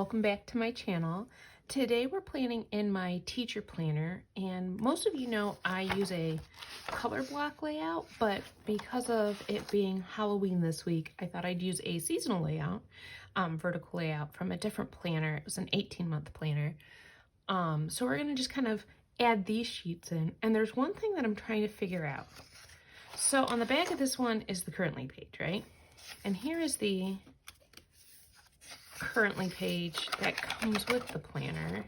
welcome back to my channel. Today we're planning in my teacher planner, and most of you know I use a color block layout, but because of it being Halloween this week, I thought I'd use a seasonal layout, vertical layout from a different planner. It was an 18-month planner. So we're gonna just kind of add these sheets in, and there's one thing that I'm trying to figure out. So on the back of this one is the currently page, right? And here is the currently page that comes with the planner,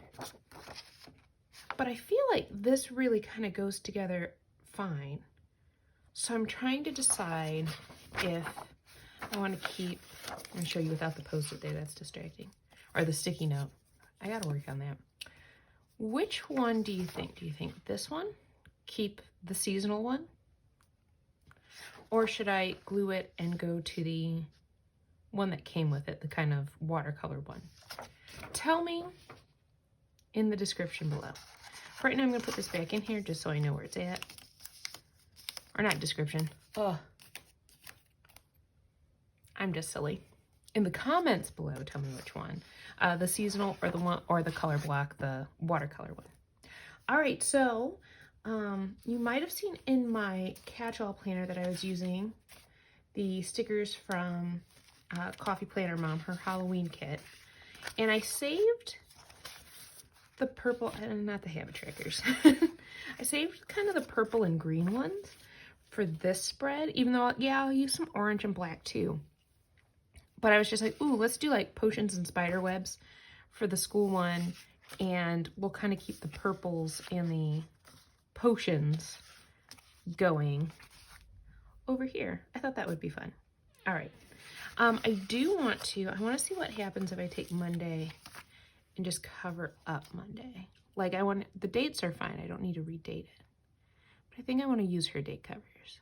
but I feel like this really kind of goes together fine. So I'm trying to decide if I want to keep, I'm going to show you without the post-it there, that's distracting, or the sticky note. I got to work on that. Which one do you think? Do you think this one, keep the seasonal one, or should I glue it and go to the one that came with it, the kind of watercolor one? Tell me in the description below. Right now I'm going to put this back in here just so I know where it's at. Or not description. I'm just silly. In the comments below, tell me which one. The seasonal or the one, or the color block, the watercolor one. All right, so you might have seen in my catch-all planner that I was using the stickers from Coffee Planner Mom, her Halloween kit, and I saved the purple, and not the habit trackers. I saved kind of the purple and green ones for this spread, even though, yeah, I'll use some orange and black too. But I was just like, ooh, let's do like potions and spider webs for the school one, and we'll kind of keep the purples and the potions going over here. I thought that would be fun. All right. I want to see what happens if I take Monday and just cover up Monday. Like the dates are fine. I don't need to redate it. But I think I want to use her date covers.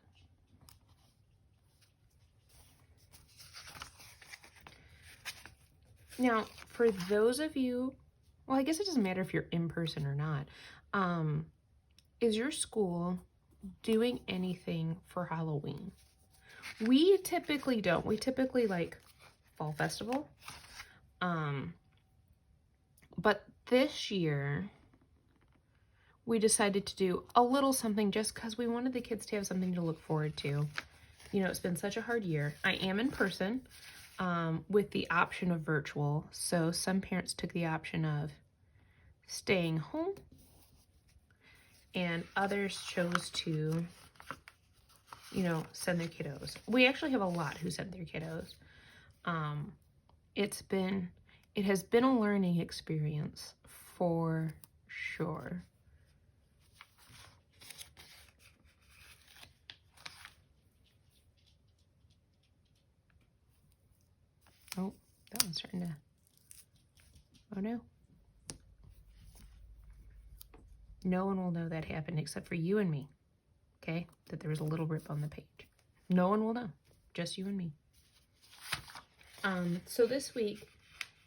Now, for those of you, well, I guess it doesn't matter if you're in person or not. Is your school doing anything for Halloween? We typically don't. We typically like fall festival. But this year we decided to do a little something just because we wanted the kids to have something to look forward to. You know, it's been such a hard year. I am in person with the option of virtual. So some parents took the option of staying home and others chose to, you know, send their kiddos. We actually have a lot who send their kiddos. It has been a learning experience for sure. Oh, that one's starting to, oh no. No one will know that happened except for you and me. Okay, that there was a little rip on the page. No one will know, just you and me. So this week,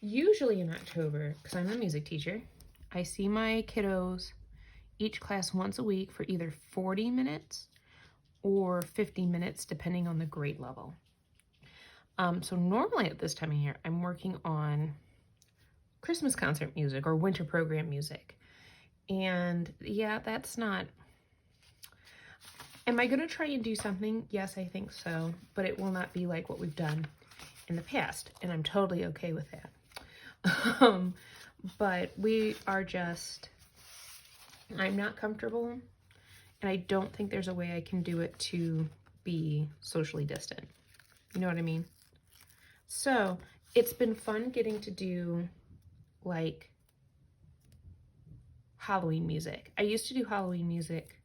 usually in October, because I'm a music teacher, I see my kiddos each class once a week for either 40 minutes or 50 minutes, depending on the grade level. So normally at this time of year, I'm working on Christmas concert music or winter program music. And yeah, that's not... Am I going to try and do something? Yes, I think so, but it will not be like what we've done in the past, and I'm totally okay with that. But we are just, I'm not comfortable, and I don't think there's a way I can do it to be socially distant. You know what I mean? So it's been fun getting to do like Halloween music. I used to do Halloween music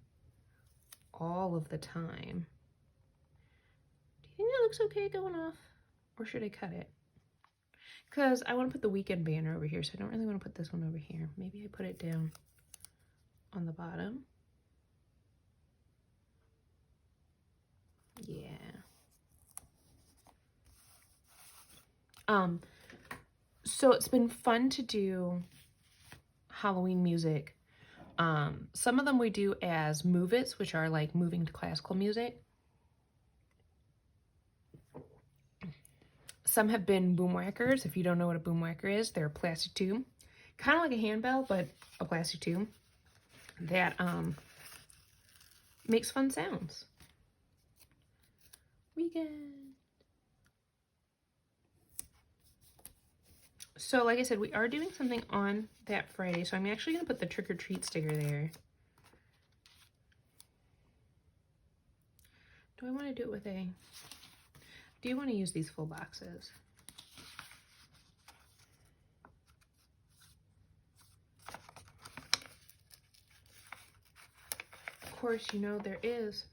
all of the time. Do you think that looks okay going off? Or should I cut it? Because I want to put the weekend banner over here, so I don't really want to put this one over here. Maybe I put it down on the bottom. Yeah. So it's been fun to do Halloween music. Some of them we do as move-its, which are like moving to classical music. Some have been boom whackers. If you don't know what a boom whacker is, they're a plastic tube. Kind of like a handbell, but a plastic tube that makes fun sounds. Weekend. So like I said, we are doing something on that Friday, so I'm actually going to put the trick or treat sticker there. Do I want to do it with a... Do you want to use these full boxes? Of course, you know there is...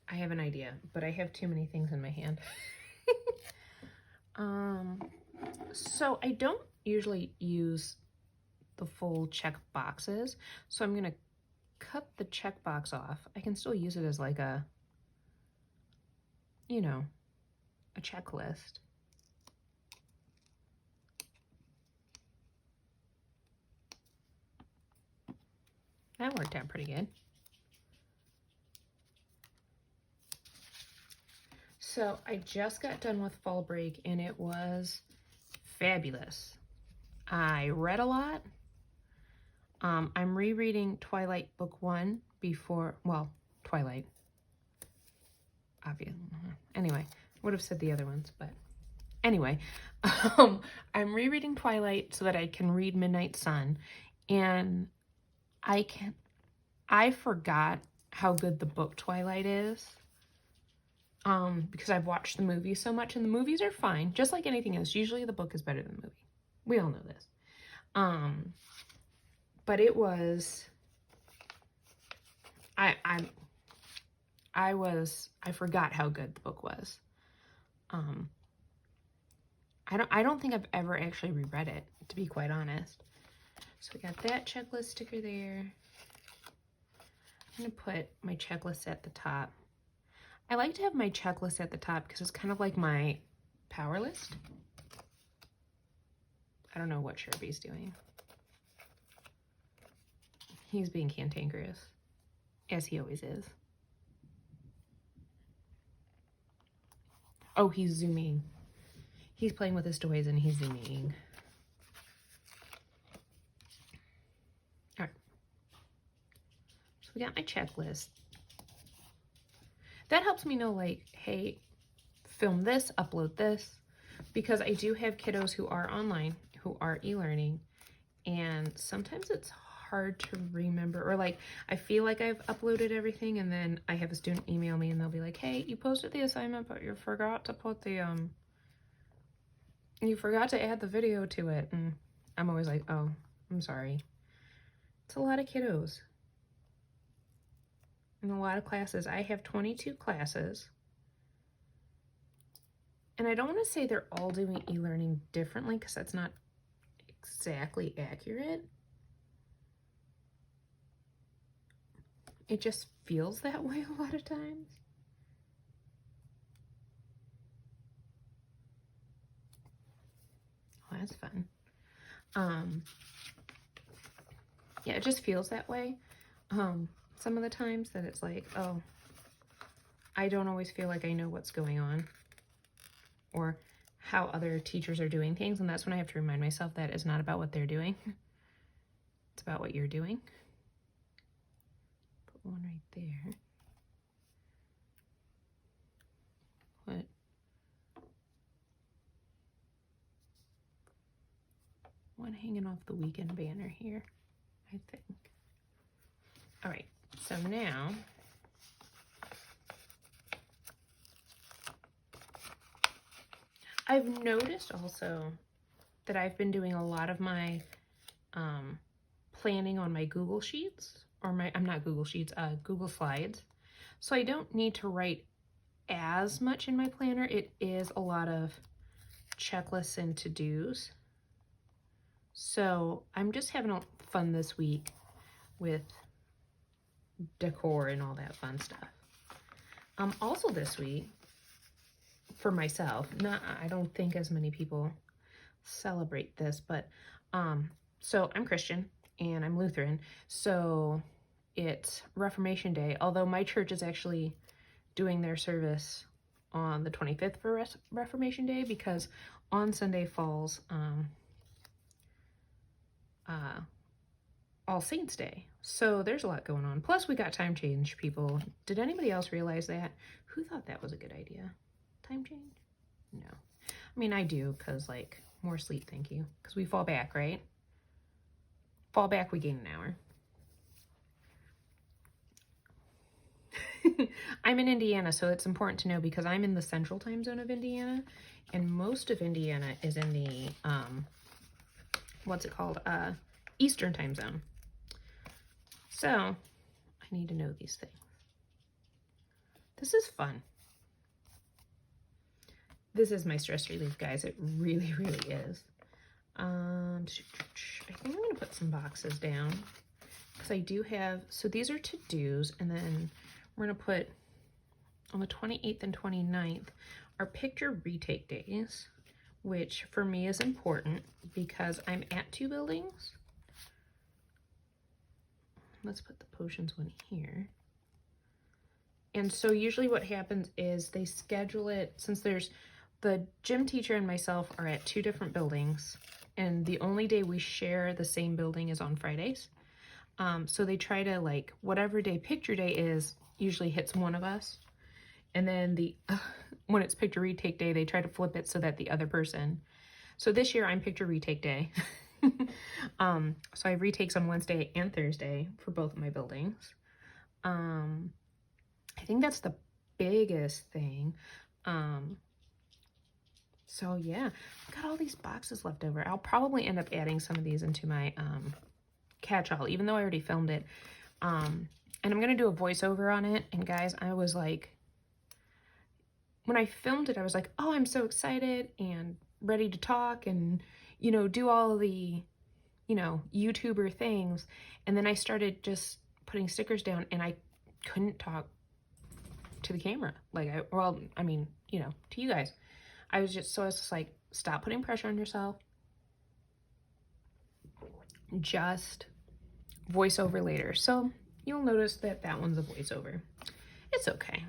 I have an idea, but I have too many things in my hand. So I don't usually use the full check boxes, so I'm going to cut the check box off. I can still use it as like a, you know, a checklist. That worked out pretty good. So I just got done with fall break and it was fabulous. I read a lot. I'm rereading Twilight book 1 before, well, Twilight. Obvious. Anyway, would have said the other ones, but anyway, I'm rereading Twilight so that I can read Midnight Sun, and I forgot how good the book Twilight is. Because I've watched the movies so much, and the movies are fine, just like anything else. Usually the book is better than the movie. We all know this. But it was, I forgot how good the book was. I don't think I've ever actually reread it, to be quite honest. So we got that checklist sticker there. I'm gonna put my checklist at the top. I like to have my checklist at the top because it's kind of like my power list. I don't know what Sharpie's doing. He's being cantankerous, as he always is. Oh, he's zooming. He's playing with his toys and he's zooming. All right. So we got my checklist. That helps me know, like, hey, film this, upload this, because I do have kiddos who are online, who are e-learning, and sometimes it's hard to remember, or like, I feel like I've uploaded everything, and then I have a student email me, and they'll be like, hey, you posted the assignment, but you forgot to put the, you forgot to add the video to it, and I'm always like, oh, I'm sorry. It's a lot of kiddos. And a lot of classes. I have 22 classes. And I don't want to say they're all doing e-learning differently because that's not exactly accurate. It just feels that way a lot of times. Oh, that's fun. Yeah, it just feels that way. Some of the times that it's like, oh, I don't always feel like I know what's going on or how other teachers are doing things. And that's when I have to remind myself that it's not about what they're doing. It's about what you're doing. Put one right there. Put one hanging off the weekend banner here, I think. All right. So now, I've noticed also that I've been doing a lot of my planning on my Google Sheets, or not Google Sheets, Google Slides. So I don't need to write as much in my planner. It is a lot of checklists and to-dos. So I'm just having fun this week with decor and all that fun stuff. Also this week, for myself, I don't think as many people celebrate this, but so I'm Christian and I'm Lutheran, so it's Reformation Day, although my church is actually doing their service on the 25th for Reformation Day, because on Sunday falls All Saints Day. So there's a lot going on. Plus we got time change, people. Did anybody else realize that? Who thought that was a good idea? Time change? No. I mean, I do, because, like, more sleep, thank you. Because we fall back, right? Fall back, we gain an hour. I'm in Indiana, so it's important to know, because I'm in the central time zone of Indiana, and most of Indiana is in the, what's it called? Eastern time zone. So, I need to know these things. This is fun. This is my stress relief, guys. It really, really is. I think I'm going to put some boxes down, because I do have, so these are to-dos, and then we're going to put on the 28th and 29th are picture retake days, which for me is important because I'm at 2 buildings. Let's put the potions one here. And so usually what happens is they schedule it, since there's the gym teacher and myself are at 2 different buildings, and the only day we share the same building is on Fridays. So they try to, like, whatever day picture day is usually hits one of us. And then when it's picture retake day, they try to flip it so that the other person. So this year I'm picture retake day. So I have retakes on Wednesday and Thursday for both of my buildings. I think that's the biggest thing. So yeah, I've got all these boxes left over. I'll probably end up adding some of these into my catch-all, even though I already filmed it. And I'm gonna do a voiceover on it. And guys, I was like, when I filmed it, I was like, oh, I'm so excited and ready to talk and, you know, do all the, you know, YouTuber things. And then I started just putting stickers down, and I couldn't talk to the camera. Like, I mean, you know, to you guys. I was just like, stop putting pressure on yourself. Just voiceover later. So you'll notice that that one's a voiceover. It's okay.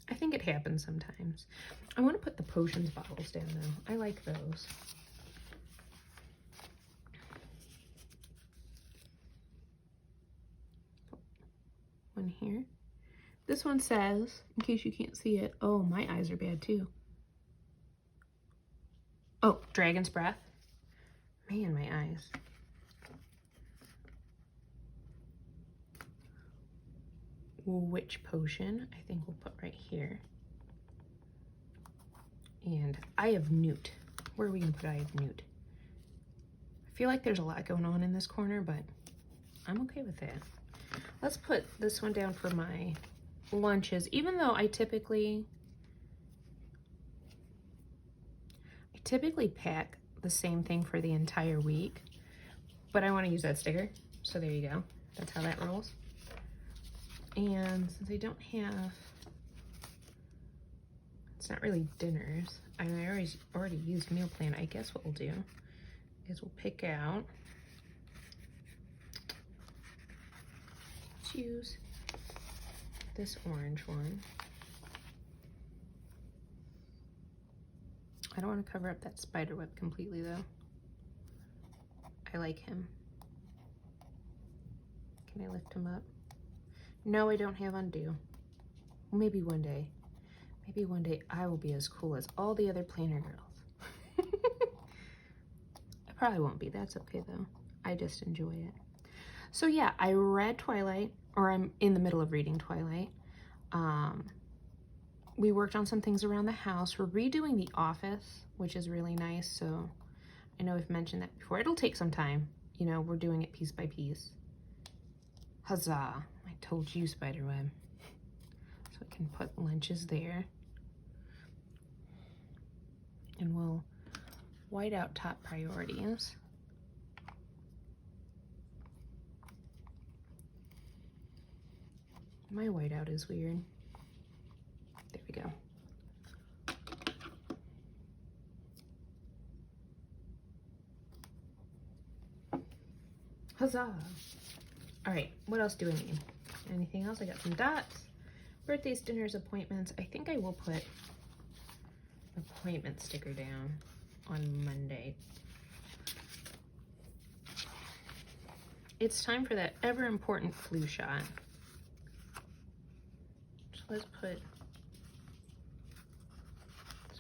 I think it happens sometimes. I want to put the potions bottles down though. I like those. One here. This one says, in case you can't see it, oh, my eyes are bad too. Oh, Dragon's Breath. Man, my eyes. Witch Potion, I think we'll put right here. And Eye of Newt. Where are we gonna put Eye of Newt? I feel like there's a lot going on in this corner, but I'm okay with that. Let's put this one down for my lunches, even though I typically pack the same thing for the entire week, but I want to use that sticker, so there you go. That's how that rolls. And since I don't have, it's not really dinners, I mean, I already used meal plan. I guess what we'll do is we'll pick out, let's use this orange one. I don't want to cover up that spider web completely though. I like him. Can I lift him up? No, I don't have undo. Maybe one day. Maybe one day I will be as cool as all the other planner girls. I probably won't be. That's okay though. I just enjoy it. So yeah, I read Twilight, or I'm in the middle of reading Twilight. We worked on some things around the house. We're redoing the office, which is really nice. So I know I've mentioned that before. It'll take some time. You know, we're doing it piece by piece. Huzzah. I told you, Spiderweb. So I can put lunches there. And we'll white out top priorities. My whiteout is weird. There we go. Huzzah. All right, what else do I need? Anything else? I got some dots. Birthdays, dinners, appointments. I think I will put appointment sticker down on Monday. It's time for that ever important flu shot. So let's put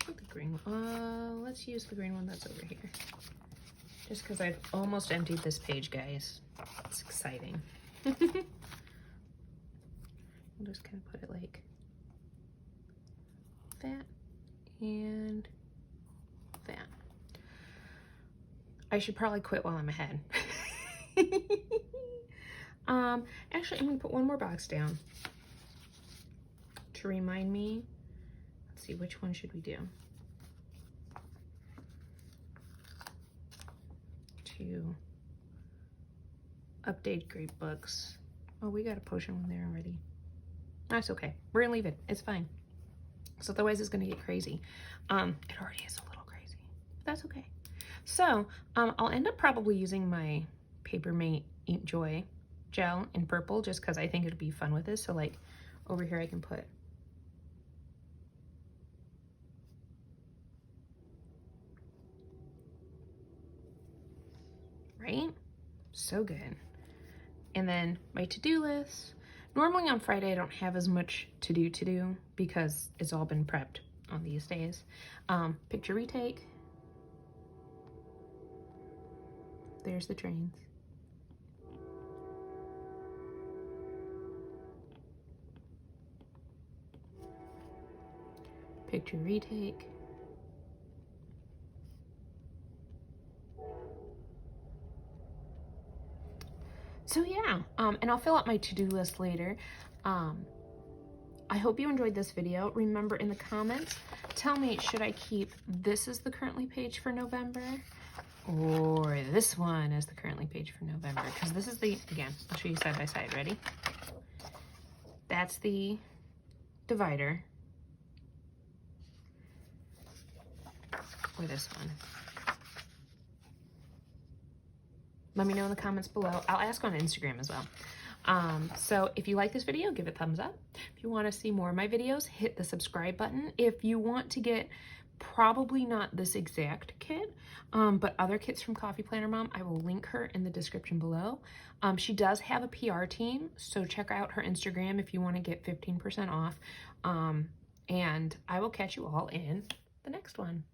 the green one. Let's use the green one that's over here. Just because I've almost emptied this page, guys. It's exciting. I'll just kind of put it like that and that. I should probably quit while I'm ahead. Actually, I'm gonna put one more box down to remind me. Let's see, which one should we do? To update grade books. Oh, we got a potion one there already. That's okay. We're gonna leave it. It's fine. So otherwise it's gonna get crazy. It already is a little crazy, but that's okay. So I'll end up probably using my Papermate Ink Joy gel in purple just because I think it'll be fun with this. So like over here I can put right? So good. And then my to-do list. Normally on Friday I don't have as much to do because it's all been prepped on these days. Picture retake. There's the trains. Picture retake. So yeah, and I'll fill out my to-do list later. I hope you enjoyed this video. Remember in the comments, tell me, should I keep this as the currently page for November or this one as the currently page for November? Because this is the, again, I'll show you side by side. Ready? That's the divider. Or this one. Let me know in the comments below. I'll ask on Instagram as well. So if you like this video, give it a thumbs up. If you want to see more of my videos, hit the subscribe button. If you want to get probably not this exact kit, but other kits from Coffee Planner Mom, I will link her in the description below. She does have a PR team, so check out her Instagram if you want to get 15% off. And I will catch you all in the next one.